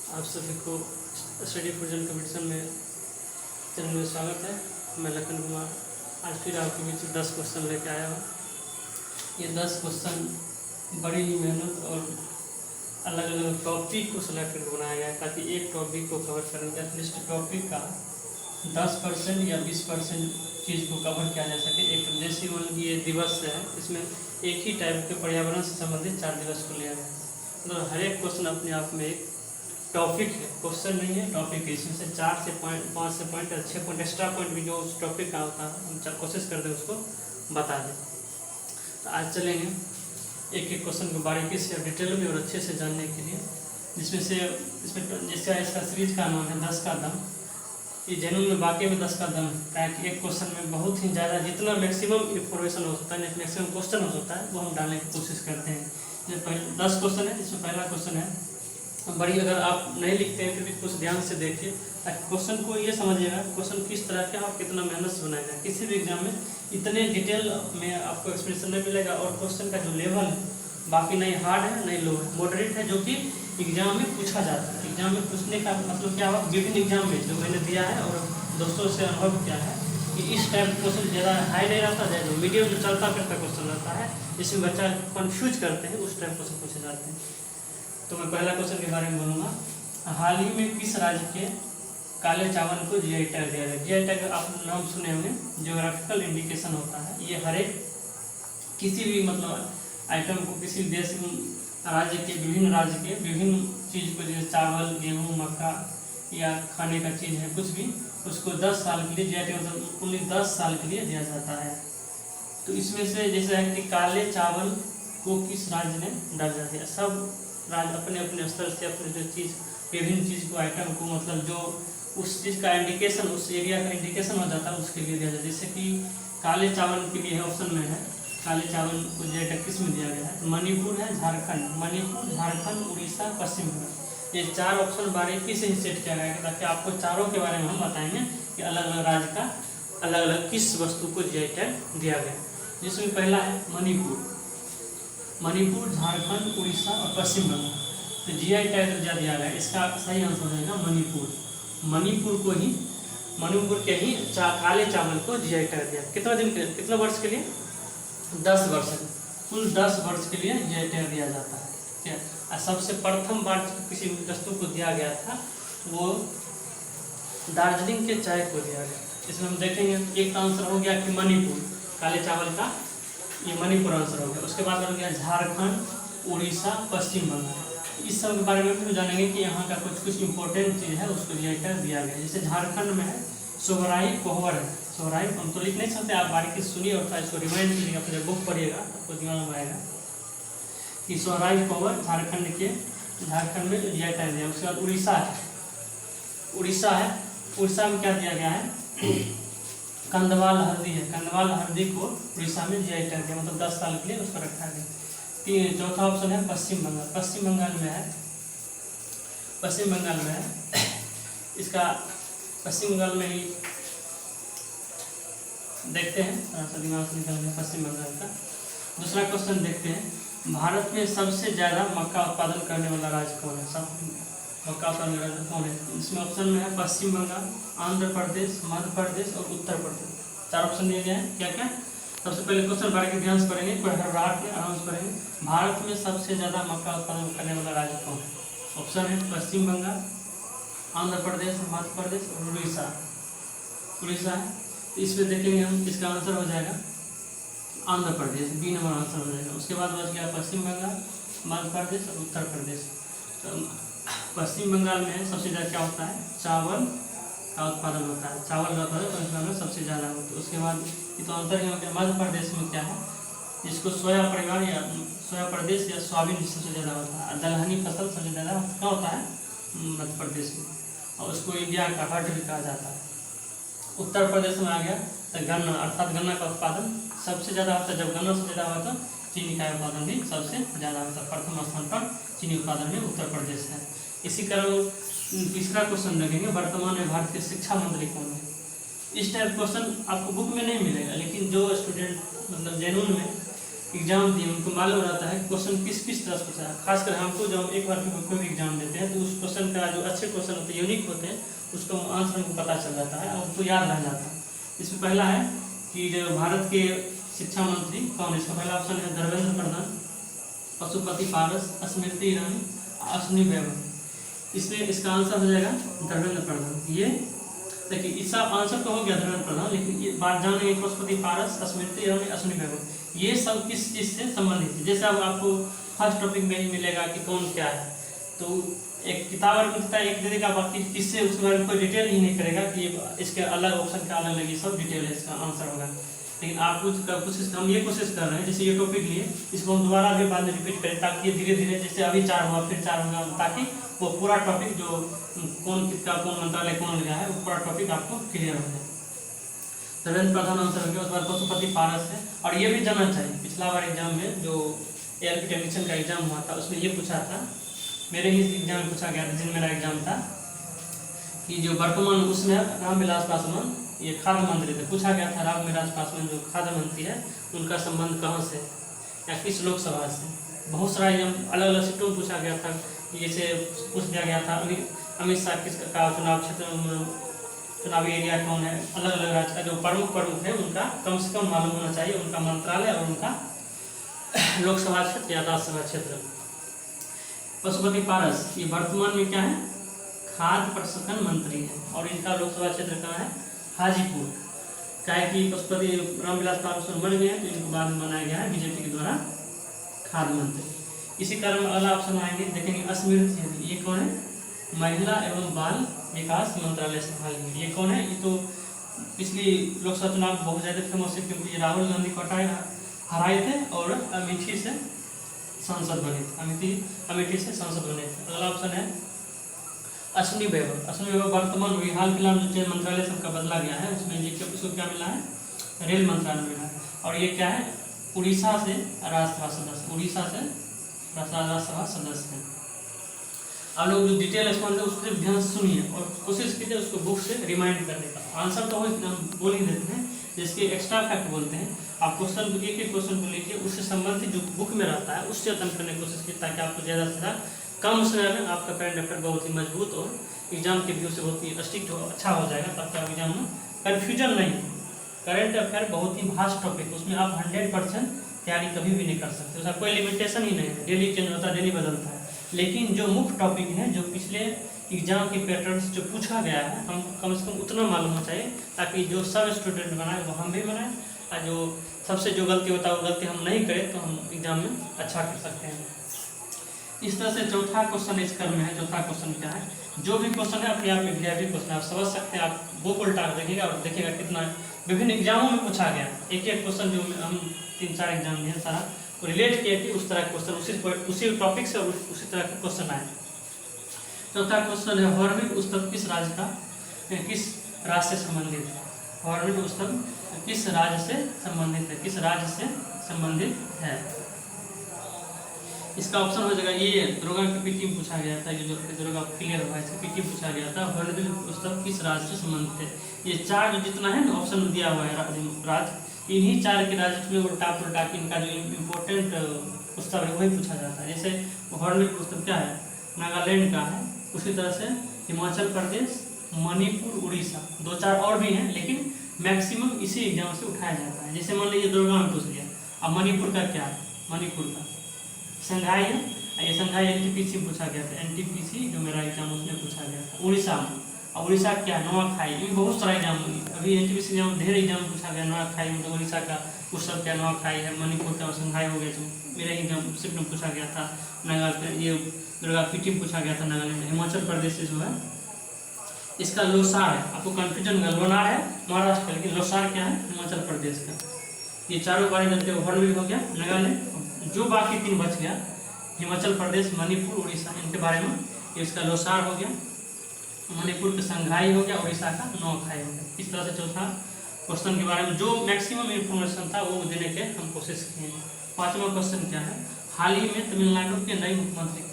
आप सभी को स्टडी फ्यूजन कंपटीशन में चैनल में स्वागत है। मैं लखन कुमार आज फिर आपके बीच 10 क्वेश्चन लेके आया हूँ। ये 10 क्वेश्चन बड़ी ही मेहनत और अलग अलग टॉपिक को सिलेक्ट करके बनाया गया है ताकि एक टॉपिक को कवर करने के एटलीस्ट टॉपिक का 10% या 20% चीज़ को कवर किया जा सके। एक जैसे ये दिवस है, इसमें एक ही टाइप के पर्यावरण से संबंधित 4 दिवस को लिया गया है। मतलब हर एक क्वेश्चन अपने आप में एक टॉपिक है, क्वेश्चन नहीं है, टॉपिक है। इसमें से 4 से पॉइंट, 5 से पॉइंट, 6 पॉइंट एक्स्ट्रा पॉइंट भी जो उस टॉपिक का होता है हम कोशिश करते हैं उसको बता दें। तो आज चलेंगे एक एक क्वेश्चन को बारीकी से डिटेल में और अच्छे से जानने के लिए, जिसमें जैसे इसका सीरीज का नाम है 10 का दम। ये जनरल में बाकी में 10 का दम है कि एक क्वेश्चन में बहुत ही ज़्यादा जितना मैक्सिमम इंफॉर्मेशन हो सकता है, मैक्सिमम क्वेश्चन हो सकता है, वो हम डालने की कोशिश करते हैं। जो पहले 10 क्वेश्चन है, जिसमें पहला क्वेश्चन है बड़ी, अगर आप नहीं लिखते हैं फिर भी कुछ ध्यान से देखिए ताकि क्वेश्चन को ये समझिएगा क्वेश्चन किस तरह के और कितना मेहनत से बनाएगा। किसी भी एग्जाम में इतने डिटेल में आपको एक्सप्लेनेशन नहीं मिलेगा और क्वेश्चन का जो लेवल है बाकी नहीं हार्ड है नहीं लो है, मॉडरेट है, जो कि एग्जाम में पूछा जाता है। एग्जाम में पूछने का मतलब क्या हुआ, विभिन्न एग्जाम में जो मैंने दिया है और दोस्तों से अनुभव किया है कि इस टाइप क्वेश्चन ज़्यादा हाई नहीं रहता है, जो मीडियम जो चलता फिरता क्वेश्चन रहता है जिसमें बच्चा कन्फ्यूज करते हैं, उस टाइप क्वेश्चन पूछे जाते हैं। तो मैं पहला क्वेश्चन के बारे में बोलूँगा। हाल ही में किस राज्य के काले चावल को जीआई टैग दिया गया? जीआई टैग आप नाम सुने होंगे, जियोग्राफिकल इंडिकेशन होता है। ये हर एक किसी भी मतलब आइटम को किसी देश राज्य के विभिन्न चीज़ को, जैसे चावल, गेहूँ, मक्का या खाने का चीज़ है कुछ भी, उसको 10 साल के लिए जीआई टैग मतलब ओनली 10 साल के लिए दिया जाता है। तो इसमें से जैसे है कि काले चावल को किस राज्य ने दर्जा दिया? सब राज्य अपने अपने स्तर से अपने जो चीज़ विभिन्न चीज़ को, आइटम को, मतलब जो उस चीज़ का इंडिकेशन, उस एरिया का इंडिकेशन हो जाता है उसके लिए दिया जाता है। जैसे कि काले चावल के लिए ऑप्शन में है, काले चावल को जीआई टैग किस में दिया गया है? मणिपुर है, झारखंड, उड़ीसा, पश्चिम बंगाल। ये 4 ऑप्शन बारीकी से ही सेट किया गया है ताकि आपको चारों के बारे में हम बताएंगे कि अलग अलग राज्य का अलग अलग किस वस्तु को जीआई टैग दिया गया। जिसमें पहला है मणिपुर, झारखंड, उड़ीसा और पश्चिम बंगाल। तो जीआई टैग दिया गया, इसका सही आंसर हो जाएगा मणिपुर के ही काले चावल को जीआई टैग दिया। कितना वर्ष के लिए? 10 वर्ष, कुल 10 वर्ष के लिए जीआई टैग दिया जाता है। ठीक है। और सबसे प्रथम बार किसी वस्तु को दिया गया था वो दार्जिलिंग के चाय को दिया गया। इसमें हम देखेंगे एक आंसर हो गया कि मणिपुर, काले चावल का ये मणिपुर आंसर हो गया। उसके बाद हो गया झारखंड, उड़ीसा, पश्चिम बंगाल। इस सब के बारे में भी जानेंगे कि यहाँ का कुछ इंपॉर्टेंट चीज़ है उसको जीआई टैग दिया गया। जैसे झारखंड में है सोहराई कोहबर है। सोहराई हम तो लिख नहीं सकते, आप बारीकी सुनिए और इसको रिमाइंड कीजिएगा, अपने बुक पढ़िएगा आपको दिमाग में आएगा कि सोहराई कोहबर झारखंड में जीआई टैग दिया। उसके बाद उड़ीसा में क्या दिया गया है? कंदवाल हल्दी है। कंदवाल हल्दी को उड़ीसा में जीआई टैग दिया, मतलब 10 साल के लिए उसको रखा गया। चौथा ऑप्शन है पश्चिम बंगाल में है इसका पश्चिम बंगाल में ही देखते हैं, थोड़ा सा दिमाग से निकल गया पश्चिम बंगाल का। दूसरा क्वेश्चन देखते हैं, भारत में सबसे ज़्यादा मक्का उत्पादन करने वाला राज्य कौन है? मक्का उत्पादन राज्य कौन है? इसमें ऑप्शन में है पश्चिम बंगाल, आंध्र प्रदेश, मध्य प्रदेश और उत्तर प्रदेश। 4 ऑप्शन दिए गए हैं। क्या क्या? सबसे पहले क्वेश्चन बारीकी ध्यान से पढ़ेंगे, कोई हड़बड़ाहट में आराम से पढ़ेंगे। भारत में सबसे ज़्यादा मक्का उत्पादन करने वाला राज्य कौन है? ऑप्शन है पश्चिम बंगाल, आंध्र प्रदेश, मध्य प्रदेश और उड़ीसा है। तो इसमें देखेंगे हम, इसका आंसर हो जाएगा Andhra Pradesh, B number answer हो जाएगा। उसके बाद बच गया पश्चिम बंगाल, मध्य प्रदेश और उत्तर प्रदेश। तो पश्चिम बंगाल में सबसे ज़्यादा क्या होता है? चावल का उत्पादन होता है, चावल का उत्पादन पश्चिम बंगाल में सबसे ज़्यादा होता है। उसके बाद ये तो अंतर ही हो गया। मध्य प्रदेश में क्या है? जिसको सोया प्रदेश या सोयाबीन सबसे ज़्यादा होता है। दलहनी फसल सबसे ज़्यादा क्या होता है? मध्य प्रदेश में, और उसको इंडिया का हार्ट भी कहा जाता है। उत्तर प्रदेश में आ गया तो गन्ना, अर्थात गन्ना का उत्पादन सबसे ज़्यादा होता है। जब गन्ना सबसे ज़्यादा होता है चीनी का उत्पादन भी सबसे ज़्यादा होता है। प्रथम स्थान पर चीनी उत्पादन में उत्तर प्रदेश है। इसी कारण तीसरा क्वेश्चन देखेंगे, वर्तमान में भारत के शिक्षा मंत्री कौन है? इस टाइप क्वेश्चन आपको बुक में नहीं मिलेगा, लेकिन जो स्टूडेंट मतलब जेनून में एग्जाम दिए उनको मालूम रहता है कि क्वेश्चन किस किस तरह से पूछा है। खासकर हमको जब एक बार कोई भी एग्जाम देते हैं तो उस क्वेश्चन का जो अच्छे क्वेश्चन होते हैं, यूनिक होते हैं, उसका आंसर हमको पता चल जाता है और उनको याद रह जाता है। इसमें पहला है कि जो भारत के शिक्षा मंत्री कौन है। इसका पहला ऑप्शन है धर्मेंद्र प्रधान, पशुपति पारस, स्मृति ईरानी, अश्विनी वैभव। इसमें इसका आंसर हो जाएगा धर्मेंद्र प्रधान। ये देखिए इसका आंसर तो हो गया धर्मेंद्र प्रधान, लेकिन ये बात जानेंगे पशुपति पारस, स्मृति ईरानी, अश्विनी वैभव ये सब किस चीज़ से संबंधित है। जैसे अब आपको फर्स्ट टॉपिक में ही मिलेगा कि कौन क्या है, तो एक किताब अगर मिलता है एक दे देगा, बाकी किससे उसके बारे में कोई डिटेल ही नहीं करेगा कि इसके अलग ऑप्शन का अलग लगी, सब डिटेल है इसका आंसर होगा। लेकिन आप हम ये कोशिश कर रहे हैं, जैसे ये टॉपिक लिए इसको हम दोबारा भी बाद में रिपीट करें, ताकि ये धीरे धीरे जैसे अभी 4 हुआ फिर 4 होगा, ताकि वो पूरा टॉपिक जो कौन किसका कौन मंत्रालय कौन लगा है वो पूरा टॉपिक आपको क्लियर हो जाए। धर्मेंद्र प्रधान आंसर हो गया। उसके बाद पशुपति पारस है, और ये भी जानना चाहिए पिछला बार एग्जाम में जो ALP टेक्नीशियन का एग्जाम हुआ था उसमें ये पूछा था, मेरे ही एग्जाम में पूछा गया था जिन मेरा एग्जाम था, कि जो वर्तमान उसमें रामविलास पासवान ये खाद्य मंत्री थे। पूछा गया था रामविलास पासवान जो खाद्य मंत्री है उनका संबंध कहाँ से या किस लोकसभा से। बहुत सारा एग्जाम अलग अलग सीटों में पूछा गया था। जैसे पूछ दिया गया था अमित शाह किसका चुनाव क्षेत्र चुनावी एरिया कौन है, अलग अलग राज्य का जो प्रमुख है उनका कम से कम मालूम होना चाहिए, उनका मंत्रालय और उनका लोकसभा क्षेत्र या राज्यसभा क्षेत्र। पशुपति पारस ये वर्तमान में क्या है, खाद्य प्रसंस्करण मंत्री है, और इनका लोकसभा क्षेत्र कहाँ है, हाजीपुर। क्या है कि पशुपति रामविलास पासवान बन गए हैं तो इनको बाद में बनाया गया है बीजेपी के द्वारा खाद्य मंत्री। इसी कारण अगला ऑप्शन आएंगे, देखेंगे स्मृति, ये कौन है, महिला एवं बाल विकास मंत्रालय संभालेंगे। ये कौन है, ये तो पिछली लोकसभा चुनाव में बहुत ज़्यादा फेमस है, क्योंकि ये राहुल गांधी को हराए थे और अमेठी से सांसद बने थे, अमेठी से सांसद बने थे। अगला ऑप्शन है अश्विनी वैभव। अश्विनी वैभव वर्तमान हाल फिलहाल जो मंत्रालय सबका बदला गया है उसमें ये इसको क्या मिला है, रेल मंत्रालय मिला है, और ये क्या है, उड़ीसा से राज्यसभा सदस्य, उड़ीसा से राज्यसभा सदस्य है। आप लोग जो डिटेल एक्सप्लेन है उसको ध्यान से सुनिए और कोशिश कीजिए उसको बुक से रिमाइंड करने का। आंसर तो हम बोल ही देते हैं, जिसके एक्स्ट्रा फैक्ट बोलते हैं। आप क्वेश्चन को एक क्वेश्चन को लीजिए, उससे संबंधित जो बुक में रहता है उससे अध्ययन करने की कोशिश कीजिए, ताकि आपको ज़्यादा से ज़्यादा कम समय में आपका करंट अफेयर बहुत ही मजबूत और एग्जाम के व्यू से बहुत ही स्ट्रिक्ट हो अच्छा हो जाएगा, ताकि आप एग्जाम में कन्फ्यूजन नहीं हो। करंट अफेयर बहुत ही वास्ट टॉपिक, उसमें आप 100% तैयारी कभी भी नहीं कर सकते, उसका कोई लिमिटेशन ही नहीं है, डेली चेंज होता है, डेली बदलता है। लेकिन जो मुख्य टॉपिक है, जो पिछले एग्जाम के पैटर्न जो पूछा गया है, हम कम से कम उतना मालूम होना चाहिए, ताकि जो सब स्टूडेंट बनाए वो हम भी बनाएं, और जो सबसे जो गलती होता है वो गलती हम नहीं करें, तो हम एग्जाम में अच्छा कर सकते हैं। इस तरह से चौथा क्वेश्चन इस क्रम में है। चौथा क्वेश्चन क्या है, जो भी क्वेश्चन है अपने आप में वीआईपी क्वेश्चन आप समझ सकते हैं। आप बुक उल्टा देखिएगा और देखिएगा कितना विभिन्न एग्जामों में पूछा गया, एक एक क्वेश्चन जो हम 3-4 एग्जाम में सारा रिलेट किया कि उस तरह के क्वेश्चन उसी टॉपिक से उसी तरह के क्वेश्चन आए। चौथा क्वेश्चन है, हॉर्नबिल उत्सव किस राज्य से संबंधित है। हॉर्नबिल उत्सव किस राज्य से संबंधित है, किस राज्य से संबंधित है। इसका ऑप्शन हो जाएगा ये, दरोगा की पीटी में पूछा गया था, ये जो दरोगा क्लियर हुआ इसकी पीटी में पूछा गया था, हॉर्नबिल उत्सव किस राज्य से संबंधित है। ये 4 जो जितना है ना ऑप्शन दिया हुआ है राज्य, इन्हीं 4 के राज्य में उल्टा पुल्टा कि इनका जो इम्पोर्टेंट उत्सव है वही पूछा जाता है। जैसे हॉर्नबिल उत्सव क्या है, नागालैंड का है, उसी तरह से हिमाचल प्रदेश, मणिपुर, उड़ीसा, 2-4 और भी हैं, लेकिन मैक्सिमम इसी एग्जाम से उठाया जाता है। जैसे मान लीजिए दुर्गा में पूछ लिया, अब मणिपुर का क्या है, मणिपुर का संघाई है, ये संघाई NTPC में पूछा गया था, NTPC जो मेरा एग्जाम उसमें पूछा गया था। उड़ीसा में, और उड़ीसा क्या, नोआखाई, ये बहुत सारा एग्जाम अभी NTPC एग्जाम ढेर एग्जाम पूछा गया। नोआखाई मतलब उड़ीसा का उत्सव क्या, नोआखाई है। मणिपुर का संघाई हो गया जो मेरे एग्जाम सिर्फ में पूछा गया था। नागालैंड ये दुर्गा पीटी में पूछा गया था, नागालैंड। हिमाचल प्रदेश से जो है इसका लोसार है, आपको कन्फ्यूजन है, लोनार है महाराष्ट्र का, लेकिन लोसार क्या है, हिमाचल प्रदेश का। ये चारों बारे जानते हो, हॉर्नबिल हो गया नागालैंड, जो बाकी 3 बच गया, हिमाचल प्रदेश, मणिपुर, उड़ीसा, इनके बारे में इसका लोसार हो गया, मणिपुर का संघाई हो गया, उड़ीसा का नोआखाई हो गया। इस तरह से चौथा क्वेश्चन के बारे में जो मैक्सिमम इन्फॉर्मेशन था वो देने के हम कोशिश किए। 5वां क्वेश्चन क्या है, हाल ही में तमिलनाडु के नए मुख्यमंत्री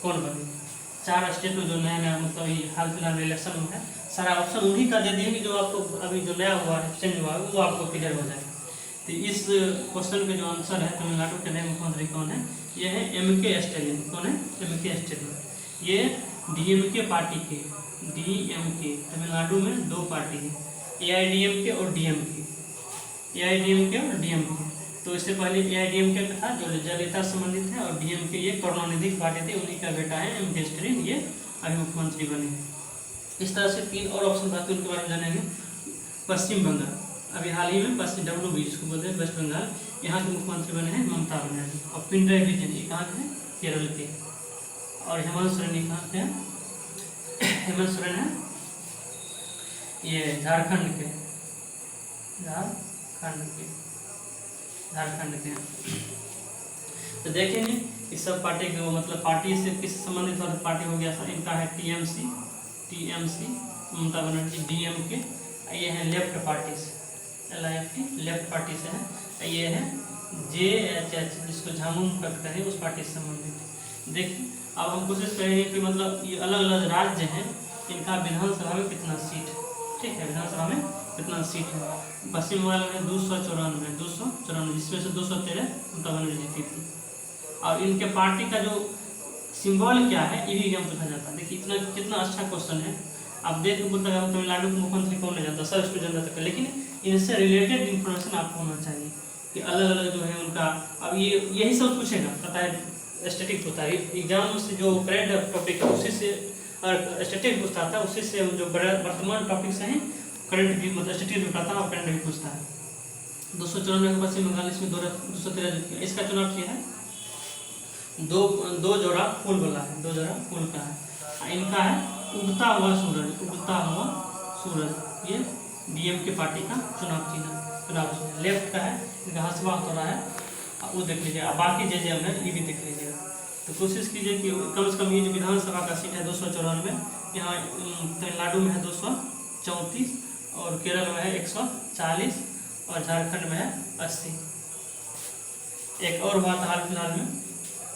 कौन बने। 4 स्टेट में जो नया मतलब ये हाल फिलहाल में इलेक्शन में है, सारा ऑप्शन उन्हीं का दे दिए कि जो आपको अभी जो नया हुआ है, चेंज हुआ है, वो आपको क्लियर हो जाए। तो इस क्वेश्चन का जो आंसर है तमिलनाडु के नए मुख्यमंत्री कौन है, ये है MK स्टैलिन। कौन है? MK Stalin. ये DMK पार्टी के, DMK तमिलनाडु में दो पार्टी है, AIDMK और DMK, AIDMK और DMK। तो इससे पहले AIDMK का था जो जयललिता से संबंधित है, और DMK ये करुणानिधि की पार्टी थी, उन्हीं का बेटा है MK स्टैलिन, ये अभी मुख्यमंत्री बने। इस तरह से 3 और ऑप्शन बाकी उनके बारे में जानेंगे। पश्चिम बंगाल, अभी हाल ही में पश्चिम WB जिसको बोलते हैं वेस्ट बंगाल, यहाँ के मुख्यमंत्री बने हैं ममता बनर्जी। और पिनराई विजयन ये कहाँ के हैं? केरल के। और हेमंत सोरेन कहाँ के हैं? हेमंत सोरेन है ये झारखंड के, झारखंड के। तो देखेंगे इस सब पार्टी के मतलब पार्टी से किससे संबंधित और पार्टी हो गया सर, इनका है TMC ममता बनर्जी, DMK ये है लेफ्ट पार्टी से, LIFT लेफ्ट पार्टी से है, ये है JHH जिसको झामुमो कहते हैं उस पार्टी से संबंधित। देखिए अब हम कोशिश करेंगे कि मतलब ये अलग अलग राज्य हैं, इनका विधानसभा में कितना सीट, ठीक है, विधानसभा में कितना सीट है। पश्चिम बंगाल में 294, जिसमें से 213 ममता बनर्जी जीती थी। और इनके पार्टी का जो सिंबल क्या है ये भी एग्जाम पूछा जाता है। देखिए इतना कितना अच्छा क्वेश्चन है। आप देख के बोलते हैं तमिलनाडु के मुख्यमंत्री कौन नहीं जानता, सब स्टूडेंट जानता है, लेकिन इनसे रिलेटेड इन्फॉर्मेशन आपको होना चाहिए कि अलग अलग जो है उनका। अब ये यही सब पूछेगा, पता है स्टैटिक होता है एग्जाम से, जो करंट टॉपिक है उसी से स्टैटिक पूछता था, उसी से जो वर्तमान टॉपिक से हैं करंट भी मतलब स्टैटिक भी पढ़ता है और करंट भी पूछता है। 294 के पश्चिम बंगाल, इसमें 213 जीत गया। इसका चुनाव किया है, दो जोड़ा फूल वाला है, 2 जोड़ा फूल का है। इनका है उगता हुआ सूरज, ये DMK पार्टी का चुनाव चिन्ह। लेफ्ट का है इनका हंसवा हो रहा है, वो देख लीजिएगा। बाकी जो है ये भी देख लीजिएगा। तो कोशिश कीजिए कि कम से कम ये जो विधानसभा का सीट है 294, यहाँ तमिलनाडु में है 234, और केरल में है 140, और झारखंड में है 80। एक और बात हाल फिलहाल में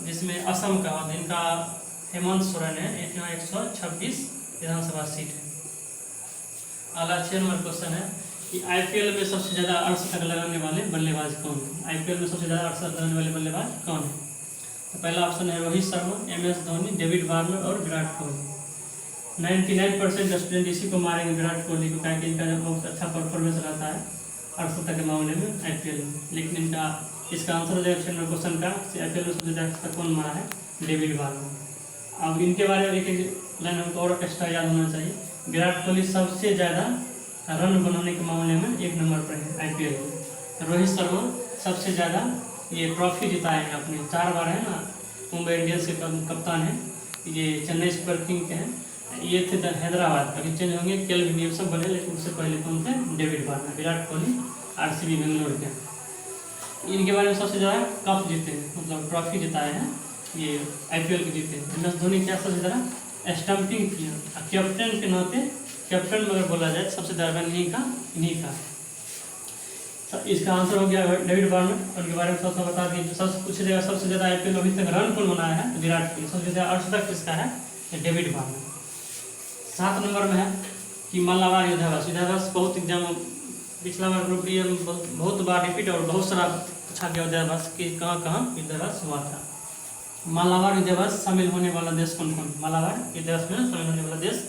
जिसमें असम का इनका हेमंत सोरेन है, यहाँ 126 विधानसभा सीट है। अगला 6 नंबर क्वेश्चन है कि IPL में सबसे ज़्यादा अर्धशतक लगाने वाले बल्लेबाज कौन है? IPL में सबसे ज़्यादा अर्धशतक लगाने वाले बल्लेबाज कौन है? तो पहला ऑप्शन है Rohit Sharma, MS Dhoni, David Warner और विराट कोहली। 99% स्टूडेंट इसी को मारेंगे, विराट कोहली को, क्योंकि इनका जब बहुत अच्छा परफॉर्मेंस रहता है अर्धशतक के मामले में IPL में। लेकिन इसका आंसर हो जाएगा 6 नंबर क्वेश्चन का, IPL में सबसे ज़्यादा कौन मारा है? David Warner. अब इनके बारे में एक लाइन हमको और एक्स्ट्रा याद होना चाहिए। विराट कोहली सबसे ज़्यादा रन बनाने के मामले में 1 नंबर पर है IPL में। रोहित शर्मा सबसे ज़्यादा ये ट्रॉफी जिताए हैं अपने, 4 बार है ना, मुंबई इंडियंस के कप्तान हैं, ये चेन्नई सुपर किंग के हैं, ये थे हैदराबाद, अभी चेंज होंगे, केएल विलियमसन बने, लेकिन उससे पहले कौन थे? David Warner. Virat Kohli RCB Bangalore के। इनके बारे में सबसे ज़्यादा कप जीते हैं, मतलब ट्रॉफी जिताए हैं, ये IPL के जीते हैं। MS धोनी क्या सबसे ज़्यादा स्टंपिंग किया, कैप्टन के नाते, कैप्टन में अगर बोला जाए सबसे ज़्यादा इन्हीं का। इसका आंसर हो गया डेविड वार्नर। उनके बारे में सबसे बता दिए। जो सबसे पूछे जाएगा सबसे ज़्यादा IPL अभी तक रन कौन बनाया है, तो विराट कोहली। सबसे ज़्यादा अर्धशतक किसका है? David Warner. 7 नंबर में है कि मालाबार युद्धाभ्यास बहुत एग्जाम पिछला बार ग्रुप डी में बहुत बार रिपीट और बहुत सारा पूछा गया युद्धाभ्यास कि कहाँ युद्धाभ्यास हुआ था। मालाबार युद्धाभ्यास शामिल होने वाला देश कौन कौन? मालाबार युद्धाभ्यास में शामिल होने वाला देश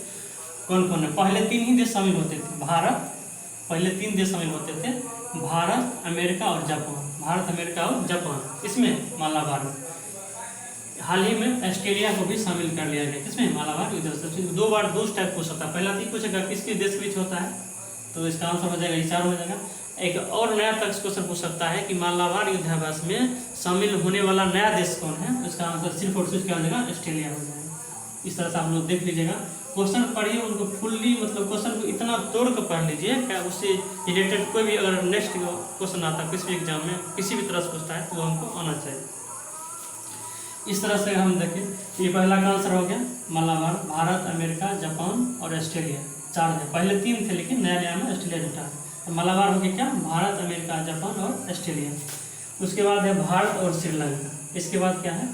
कौन कौन है? पहले 3 ही देश शामिल होते थे। पहले 3 देश शामिल होते थे, भारत, अमेरिका और जापान। इसमें मालाबार में हाल ही में ऑस्ट्रेलिया को भी शामिल कर लिया गया। किसमें? मालाबार युद्धाभ्यास। 2 बार 2 टाइप पूछ सकता है। पहला 3 पूछेगा किसके देश के बीच होता है, तो इसका आंसर हो जाएगा 4 हो जाएगा। एक और नया क्वेश्चन पूछ सकता है कि मालाबार युद्धाभ्यास में शामिल होने वाला नया देश कौन है, उसका आंसर सिर्फ और सिर्फ क्या हो जाएगा? ऑस्ट्रेलिया हो जाएगा। इस तरह से आप लोग देख लीजिएगा, क्वेश्चन पढ़िए उनको फुल्ली, मतलब क्वेश्चन को इतना तोड़ कर पढ़ लीजिए क्या उससे रिलेटेड कोई भी अगर नेक्स्ट क्वेश्चन आता है किसी भी एग्जाम में किसी भी तरह से पूछता है तो हमको आना चाहिए। इस तरह से हम देखें, ये पहला का आंसर हो गया मालाबार, भारत, अमेरिका, जापान और ऑस्ट्रेलिया। 4 थे, पहले 3 थे लेकिन नया में ऑस्ट्रेलिया जुटा। तो मालाबार हो गया क्या? भारत, अमेरिका, जापान और ऑस्ट्रेलिया। उसके बाद है भारत और श्रीलंका। इसके बाद क्या है?